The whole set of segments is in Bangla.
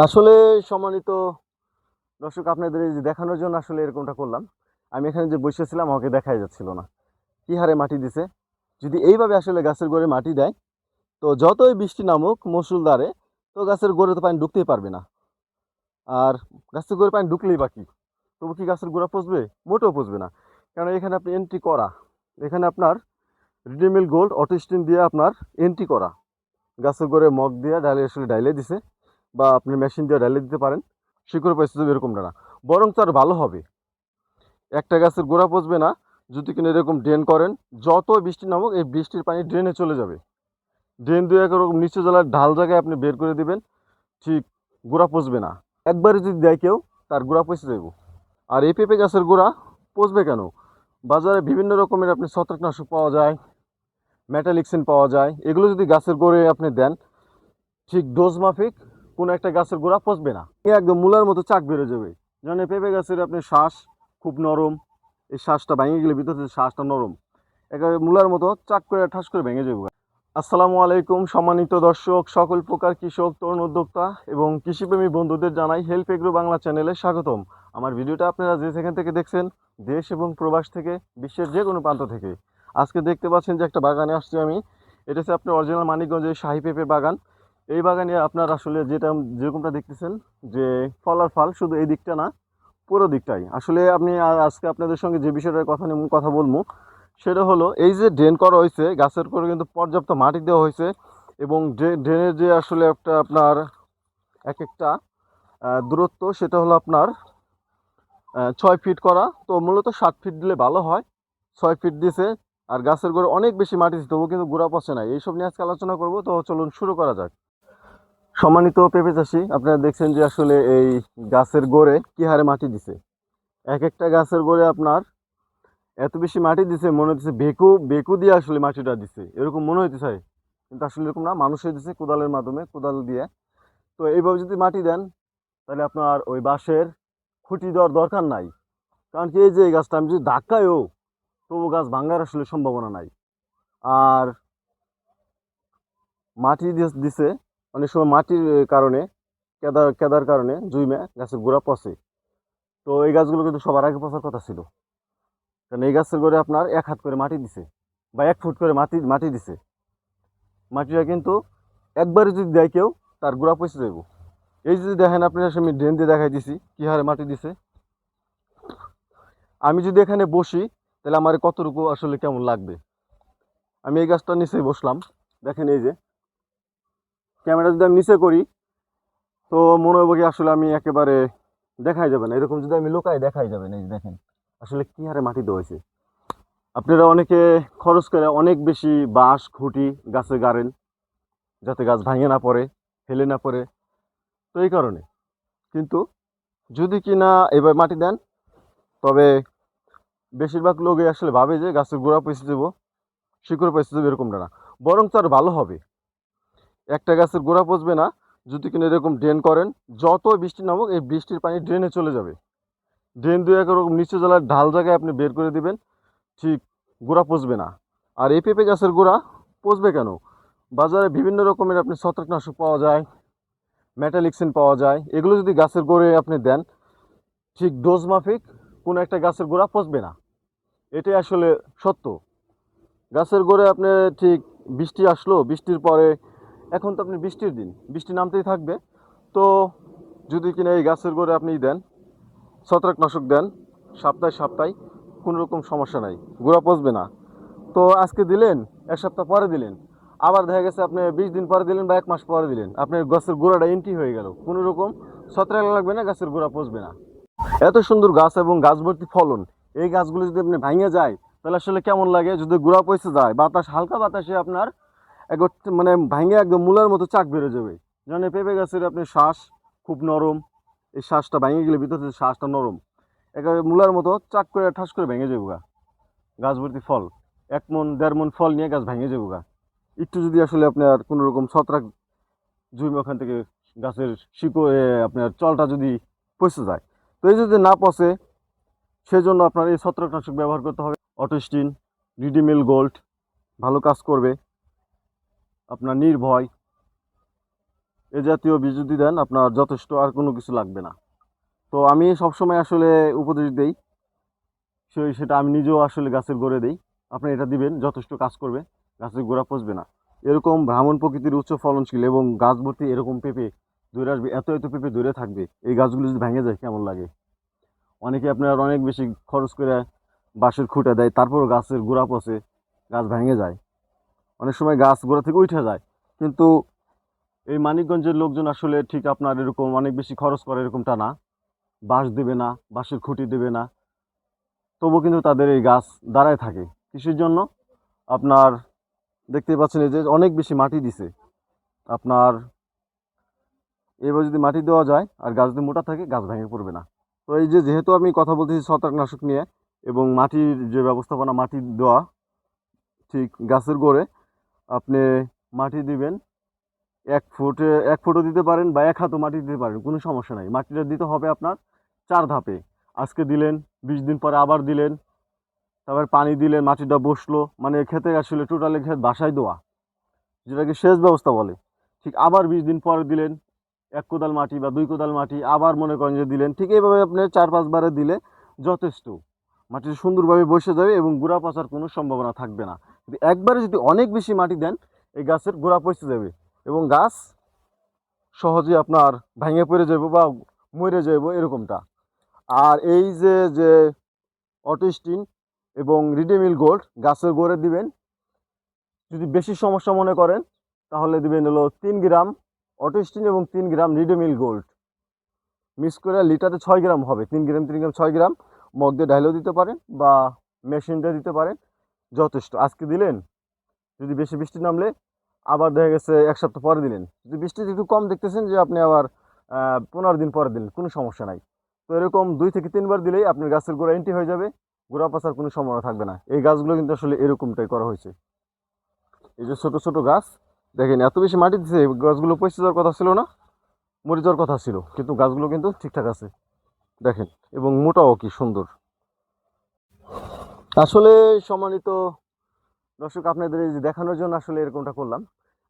আসলে সম্মানিত দর্শক, আপনাদের এই যে দেখানোর জন্য আসলে এরকমটা করলাম। আমি এখানে যে বসেছিলাম আমাকে দেখাই যাচ্ছিল না কি হারে মাটি দিছে। যদি এইভাবে আসলে গাছের গোড়ে মাটি দেয়, তো যতই বৃষ্টি নামুক মুষলধারে, তো গাছের গোড়ে তো পানি ঢুকতেই পারবে না। আর গাছের গোড়ে পানি ঢুকলেই বাকি, তবু কি গাছের গোড়া পচবে? মোটেও পচবে না। কারণ এখানে আপনি এন্ট্রি করা, এখানে আপনার রিডিমিল গোল্ড অটোস্টিন দিয়ে আপনার এন্ট্রি করা। গাছের গোড়ে মগ দিয়ে ডালে আসলে ডাইলে দিছে, বা আপনি মেশিন দিয়ে ডাইলে দিতে পারেন। শিকড় পচতে যাবে এরকমটা না, বরং তার ভালো হবে। একটা গাছের গোড়া পচবে না যদি কিনা এরকম ড্রেন করেন। যত বৃষ্টি নামুক এই বৃষ্টির পানি ড্রেনে চলে যাবে। ড্রেন দিয়ে এরকম নিচু জলার ঢাল জায়গায় আপনি বের করে দিবেন, ঠিক গোড়া পচবে না। একবারে যদি দেয় কেউ, তার গোড়া পচে যাইব। আর এই পেঁপে গাছের গোড়া পচবে কেন? বাজারে বিভিন্ন রকমের আপনি ছত্রাকনাশক পাওয়া যায়, মেটালিক্সিন পাওয়া যায়। এগুলো যদি গাছের গোড়ে আপনি দেন, ঠিক ডোজ মাফিক কোনো একটা গাছের গোড়া পচবে না, একদম মূলার মতো চাক বেরো যাবে। যেমন এই পেঁপে গাছের আপনি শ্বাস খুব নরম, এই শ্বাসটা ভেঙে গেলে ভিতর থেকে শ্বাসটা নরম, একেবারে মূলার মতো চাক করে ঠাস করে ভেঙে যাবে। আসসালামু আলাইকুম সম্মানিত দর্শক, সকল প্রকার কৃষক, তরুণ উদ্যোক্তা এবং কৃষিপ্রেমী বন্ধুদের জানাই হেল্প এগ্রো বাংলা চ্যানেলে স্বাগতম। আমার ভিডিওটা আপনারা যে সেখান থেকে দেখছেন, দেশ এবং প্রবাস থেকে, বিশ্বের যে কোনো প্রান্ত থেকে, আজকে দেখতে পাচ্ছেন যে একটা বাগানে আসছি আমি। এটা হচ্ছে আপনার অরিজিনাল মানিকগঞ্জের শাহী পেঁপের বাগান। এই বাগানে আপনার আসলে যেরকমটা দেখতেছেন যে ফল আর ফল, শুধু এই দিকটা না, পুরো দিকটাই আসলে আপনি। আজকে আপনাদের সঙ্গে যে বিষয়টার কথা বলবো, সেটা হলো এই যে ড্রেন করা হয়েছে গাছের করে, কিন্তু পর্যাপ্ত মাটি দেওয়া হয়েছে। এবং ড্রেনের যে আসলে একটা আপনার এক একটা দূরত্ব, সেটা হলো আপনার 6 ফিট করা। তো মূলত 7 ফিট দিলে ভালো হয়, 6 ফিট দিছে। আর গাছের গোড়ে অনেক বেশি মাটি দিতে, তবু কিন্তু গোড়া পচে নাই। এইসব নিয়ে আজকে আলোচনা করবো, তো চলুন শুরু করা যাক। সম্মানিত পেঁপে চাষি, আপনারা দেখছেন যে আসলে এই গাছের গোড়ে কি হারে মাটি দিছে। এক একটা গাছের গোড়ে আপনার এত বেশি মাটি দিছে, মনে হচ্ছে বেকু বেকু দিয়ে আসলে মাটিটা দিছে, এরকম মনে হইতেছে। কিন্তু আসলে এরকম না, মানুষই দিছে কোদালের মাধ্যমে, কোদাল দিয়ে। তো এইভাবে যদি মাটি দেন, তাহলে আপনার ওই বাঁশের খুঁটি দেওয়ার দরকার নাই। কারণ কি, এই যে এই গাছটা আমি যদি ধাক্কায়ও, তবু গাছ ভাঙার আসলে সম্ভাবনা নাই। আর মাটি দিছে, অনেক সময় মাটির কারণে, কেদার কেদার কারণে জুইমে গাছের গোড়া পচে। তো এই গাছগুলো কিন্তু সবার আগে পচার কথা ছিল। কারণ এই গাছের গোড়ে আপনার 1 হাত করে মাটি দিছে, বা 1 ফুট করে মাটি মাটি দিছে। মাটিটা কিন্তু একবারে যদি দেয় কেউ, তার গোড়া পচে যাইব। এই যদি দেখেন, আপনার আমি ড্রেন দিয়ে দেখাই দিছি কি হারে মাটি দিছে। আমি যদি এখানে বসি, তাহলে আমার কতটুকু আসলে কেমন লাগবে। আমি এই গাছটার নিচেই বসলাম, দেখেন এই যে ক্যামেরা যদি আমি নিচে করি, তো মনে হবে কি আসলে আমি একেবারে দেখাই যাবে না। এরকম যদি আমি লোকাই, দেখাই যাবে না। এই যে দেখেন আসলে কি হারে মাটি দেওয়া হয়েছে। আপনারা অনেকে খরচ করে অনেক বেশি বাঁশ খুঁটি গাছে গাড়েন, যাতে গাছ ভাঙে না পড়ে, ফেলে না পড়ে। তো এই কারণে কিন্তু যদি কিনা এবার মাটি দেন, তবে বেশিরভাগ লোকই আসলে ভাবে যে গাছের গোড়া পচে দেবো, শিকড় পচে দেবো, এরকমটা না, বরং তার ভালো হবে। একটা গাছের গোড়া পচবে না যদি কিনা এরকম ড্রেন করেন। যত বৃষ্টি নামুক এই বৃষ্টির পানি ড্রেনে চলে যাবে। ড্রেন দিয়ে এরকম নিচু জলার ঢাল জায়গায় আপনি বের করে দিবেন, ঠিক গোড়া পচবে না। আর এই পেঁপে গাছের গোড়া পচবে কেন? বাজারে বিভিন্ন রকমের আপনি ছত্রাকনাশক পাওয়া যায়, মেটালিক্সিন পাওয়া যায়। এগুলো যদি গাছের গোড়ে আপনি দেন, ঠিক ডোজ মাফিক কোনো একটা গাছের গোড়া পচবে না। এটাই আসলে সত্য। গাছের গোড়ে আপনি ঠিক বৃষ্টি আসলো, বৃষ্টির পরে, এখন তো আপনি বৃষ্টির দিন, বৃষ্টি নামতেই থাকবে। তো যদি কিনা এই গাছের গোড়ে আপনি দেন, ছত্রাকনাশক দেন সপ্তাহে সপ্তাহে, কোনো রকম সমস্যা নাই, গোড়া পচবে না। তো আজকে দিলেন, 1 সপ্তাহ পরে দিলেন, আবার দেখা গেছে আপনি 20 দিন পরে দিলেন বা 1 মাস পরে দিলেন, আপনার গাছের গোড়াটা এন্টি হয়ে গেল, কোনো রকম ছত্রাক লাগবে না, গাছের গোড়া পচবে না। এত সুন্দর গাছ এবং গাছ ভর্তি ফলন, এই গাছগুলো যদি আপনি ভাঙে যায়, তাহলে আসলে কেমন লাগে? যদি গোড়া পচে যায়, বাতাস, হালকা বাতাসে আপনার একবার মানে ভাঙে একদম মূলার মতো চাক বেরো যাবে। যেমন এই পেঁপে গাছের আপনি শ্বাস খুব নরম, এই শ্বাসটা ভেঙে গেলে ভিতর থেকে শ্বাসটা নরম, একেবারে মূলার মতো চাক করে ঠাস করে ভেঙে যাবো গা। গাছ ভর্তি ফল, 1 মণ 1.5 মণ ফল নিয়ে গাছ ভেঙে যাবো গা। একটু যদি আসলে আপনার কোনো রকম ছত্রাক জুইম ওখান থেকে গাছের শিকড় আপনার চলটা যদি পচে যায়। তো এই যদি না পচে, সেজন্য আপনার এই ছত্রাকনাশক ব্যবহার করতে হবে। অটোস্টিন, রিডিমিল গোল্ড ভালো কাজ করবে। আপনার নির্ভয়, এ জাতীয় বীজ যদি দেন আপনার যথেষ্ট, আর কোনো কিছু লাগবে না। তো আমি সবসময় আসলে উপদেশ দেই, সেটা আমি নিজেও আসলে গাছের গোড়ে দেই। আপনি এটা দিবেন, যথেষ্ট কাজ করবে, গাছের গোড়া পচবে না। এরকম ভ্রামণ প্রকৃতির উচ্চ ফলনশীল এবং গাছ ভর্তি এরকম পেঁপে ধরে আসবে, এত এত পেঁপে ধরে থাকবে, এই গাছগুলো যদি ভেঙে যায় কেমন লাগে। অনেকে আপনার অনেক বেশি খরচ করে বাঁশের খুঁটা দেয়, তারপরও গাছের গোড়া পচে, গাছ ভেঙে যায়, অনেক সময় গাছ গোড়া থেকে উঠে যায়। কিন্তু এই মানিকগঞ্জের লোকজন আসলে ঠিক আপনার এরকম অনেক বেশি খরচ করে এরকমটা না, বাঁশ দেবে না, বাঁশের খুঁটি দেবে না, তবু কিন্তু তাদের এই গাছ দাঁড়ায় থাকে। কৃষির জন্য আপনার দেখতেই পাচ্ছেন এই যে অনেক বেশি মাটি দিছে আপনার। এবার যদি মাটি দেওয়া যায় আর গাছ যদি মোটা থাকে, গাছ ভেঙে পড়বে না। তো এই যে যেহেতু আমি কথা বলতেছি ছত্রাকনাশক নিয়ে এবং মাটির যে ব্যবস্থাপনা, মাটি দেওয়া ঠিক গাছের গোড়ে, আপনি মাটি দিবেন 1 ফুটে, 1 ফুটও দিতে পারেন বা 1 হাতও মাটি দিতে পারেন, কোনো সমস্যা নাই। মাটিটা দিতে হবে আপনার 4 ধাপে। আজকে দিলেন, 20 দিন পরে আবার দিলেন, তারপর পানি দিলেন, মাটিটা বসলো, মানে খেতে আসলে টোটালি ক্ষেত বাসায় দেওয়া, যেটাকে সেচ ব্যবস্থা বলে। ঠিক আবার 20 দিন পরে দিলেন 1 কোদাল মাটি বা 2 কোদাল মাটি, আবার মনে করেন যে দিলেন। ঠিক এইভাবে আপনি 4-5 বারে দিলে যথেষ্ট, মাটিটা সুন্দরভাবে বসে যাবে এবং গোড়া পচার কোনো সম্ভাবনা থাকবে না। কিন্তু একবারে যদি অনেক বেশি মাটি দেন, এই গাছের গোড়া পচে যাবে এবং গাছ সহজে আপনার ভেঙে পড়ে যাবে বা মরে যাবে এরকমটা। আর এই যে যে অটিস্টিন এবং রিডেমিল গোল্ড গাছের গোড়ে দিবেন, যদি বেশি সমস্যা মনে করেন তাহলে দিবেন হলো 3 গ্রাম অটিস্টিন এবং 3 গ্রাম রিডেমিল গোল্ড মিক্স করে, লিটারে 6 গ্রাম হবে। 3 গ্রাম 3 গ্রাম 6 গ্রাম মগ দিয়ে ঢাইলেও দিতে পারেন বা মেশিন দিয়ে দিতে পারেন, যথেষ্ট। আজকে দিলেন, যদি বেশি বৃষ্টি নামলে আবার দেখা গেছে 1 সপ্তাহ পরে দিলেন। যদি বৃষ্টি একটু কম দেখতেছেন যে আপনি আবার 15 দিন পরে দিলেন, কোনো সমস্যা নাই। তো এরকম 2 থেকে 3 বার দিলেই আপনার গাছের গোড়া এন্টি হয়ে যাবে, গোড়া পচার কোনো সম্ভাবনা থাকবে না। এই গাছগুলো কিন্তু আসলে এরকমটাই করা হয়েছে। এই যে ছোট ছোট গাছ দেখেন, এত বেশি মাটি দিচ্ছে, গাছগুলো পচে যাওয়ার কথা ছিল না, মরে যাওয়ার কথা ছিল, কিন্তু গাছগুলো কিন্তু ঠিকঠাক আছে দেখেন, এবং মোটাও কি সুন্দর। আসলে সম্মানিত দর্শক, আপনাদের এই যে দেখানোর জন্য আসলে এরকমটা করলাম।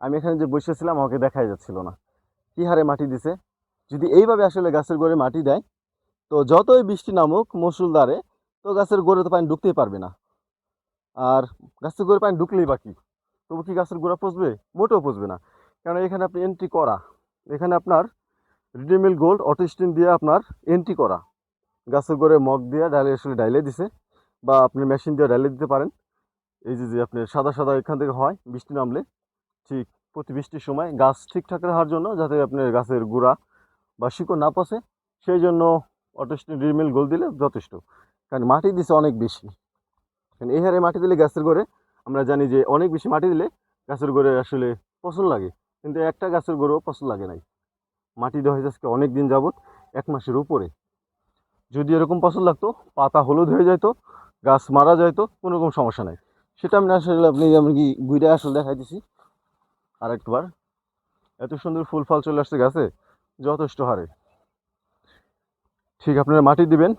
আমি এখানে যে বসেছিলাম আমাকে দেখাই যাচ্ছিল না, কি হারে মাটি দিছে। যদি এইভাবে আসলে গাছের গোড়ে মাটি দেয়, তো যতই বৃষ্টি নামুক মুষলধারে, তো গাছের গোড়ে তো পানি ঢুকতেই পারবে না। আর গাছের গোড়ে পানি ঢুকলেই বাকি, তবু কি গাছের গোড়া পচবে? মোটেও পচবে না। কারণ এখানে আপনি এন্ট্রি করা, এখানে আপনার রিডেমিল গোল্ড অটিস্টিন দিয়ে আপনার এন্ট্রি করা, গাছের গোড়ে মগ দিয়ে ডালে আসলে ডাইলে দিছে, বা আপনি মেশিন দিয়ে ডাইলে দিতে পারেন। এই যে যে আপনি সাদা সাদা এখান থেকে হয় বৃষ্টি নামলে, ঠিক প্রতি বৃষ্টির সময় গাছ ঠিকঠাক রাখার জন্য, যাতে আপনার গাছের গোড়া বা শিকড় না পচে, সেই জন্য অটিস্টিন রিডেমিল গোল্ড দিলে যথেষ্ট। কারণ মাটি দিছে অনেক বেশি, কারণ এই হারে মাটি দিলে গাছের গোড়ে, আমরা জানি যে অনেক বেশি মাটি দিলে গাছের গোড়ে আসলে পচন লাগে, কিন্তু একটা গাছের গোড়েও পচন লাগে নাই। মাটি দেওয়া হয়েছে আজকে অনেক দিন যাবত, 1 মাসের উপরে। যদি এরকম পচন লাগতো, পাতা হলুদ হয়ে যাইতো, গাছ মারা যাইতো, কোনো রকম সমস্যা নাই। সেটা আমি আসলে আপনি যেমন কি গুইটা আসলে দেখাই দিছি আর একবার, এত সুন্দর ফুল ফল চলে আসছে গাছে যথেষ্ট হারে। ঠিক আপনারা মাটি দিবেন,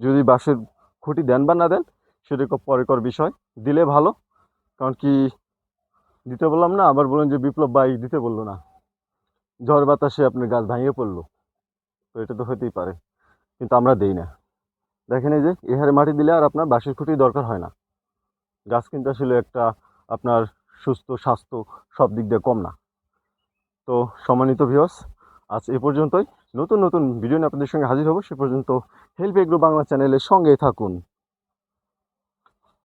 যদি বাঁশের খুঁটি দেন বা না দেন সেটা পরের বিষয়, দিলে ভালো। কারণ কি দিতে বললাম না, আবার বলেন যে বিপ্লব ভাই দিতে বললো না, ঝড় বাতাসে আপনার গাছ ভাঙিয়ে পড়লো, তো এটা তো হতেই পারে, কিন্তু আমরা দেই না। দেখেন এই যে এই হারে মাটি দিলে আর আপনার বাঁশের খুঁটি দরকার হয় না। গাছ কিন্তু আসলে একটা আপনার সুস্থ স্বাস্থ্য সব দিক দিয়ে কম না। তো সম্মানিত ভিউয়ার্স, আজ এ পর্যন্তই। নতুন নতুন ভিডিও নিয়ে আপনাদের সঙ্গে হাজির হব, সে পর্যন্ত হেল্প এগ্রো বাংলা চ্যানেলের সঙ্গেই থাকুন।